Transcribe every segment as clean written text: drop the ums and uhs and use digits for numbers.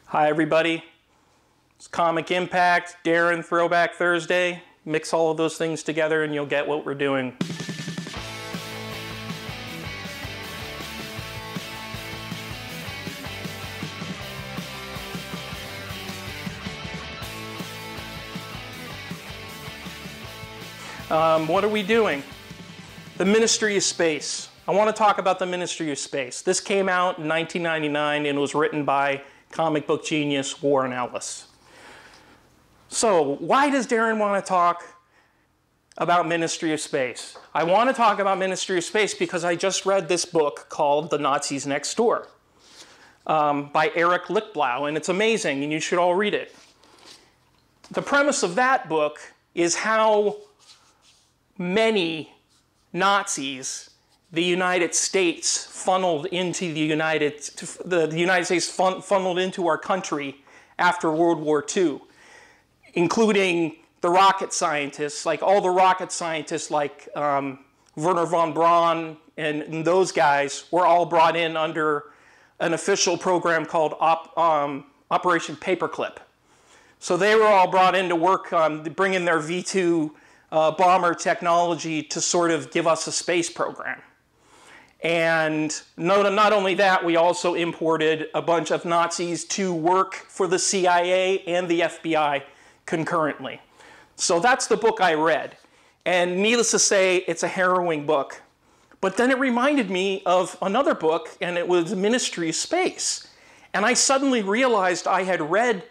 Hi everybody, it's Comic Impact, Darren, Throwback Thursday. Mix all of those things together and you'll get what we're doing. What are we doing? The Ministry of Space. I want to talk about the Ministry of Space. This came out in 1999 and was written by comic book genius Warren Ellis. So why does Darren want to talk about Ministry of Space? I want to talk about Ministry of Space because I just read this book called The Nazis Next Door by Eric Lichtblau, and it's amazing and you should all read it. The premise of that book is how many Nazis the United States funneled into the United States funneled into our country after World War II, including the rocket scientists, like all the rocket scientists like Wernher von Braun and those guys were all brought in under an official program called Operation Paperclip. So they were all brought in to work on bringing their V-2 bomber technology to sort of give us a space program. And not only that, we also imported a bunch of Nazis to work for the CIA and the FBI concurrently. So that's the book I read. And needless to say, it's a harrowing book. But then it reminded me of another book, and it was Ministry of Space. And I suddenly realized I had read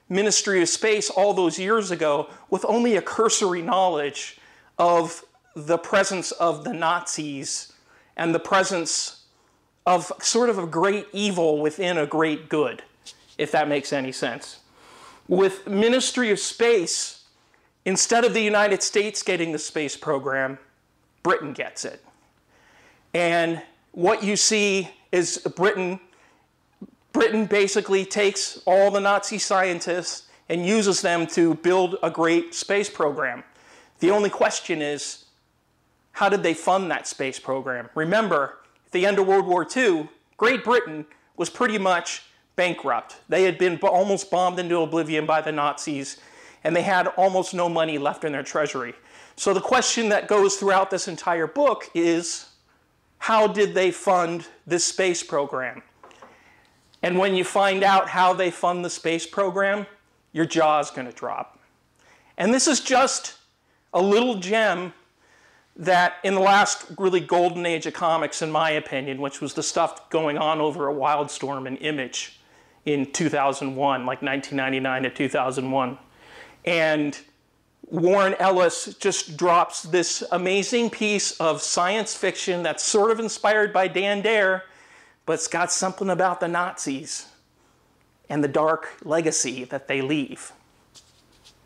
Ministry of Space all those years ago with only a cursory knowledge of the presence of the Nazis and the presence of sort of a great evil within a great good, if that makes any sense. With Ministry of Space, instead of the United States getting the space program, Britain gets it. And what you see is Britain basically takes all the Nazi scientists and uses them to build a great space program. The only question is, how did they fund that space program? Remember, at the end of World War II, Great Britain was pretty much bankrupt. They had been almost bombed into oblivion by the Nazis, and they had almost no money left in their treasury. So the question that goes throughout this entire book is, how did they fund this space program? And when you find out how they fund the space program, your jaw's going to drop. And this is just a little gem that in the last really golden age of comics, in my opinion, which was the stuff going on over at Wildstorm and Image in 2001, like 1999 to 2001. And Warren Ellis just drops this amazing piece of science fiction that's sort of inspired by Dan Dare, but it's got something about the Nazis and the dark legacy that they leave.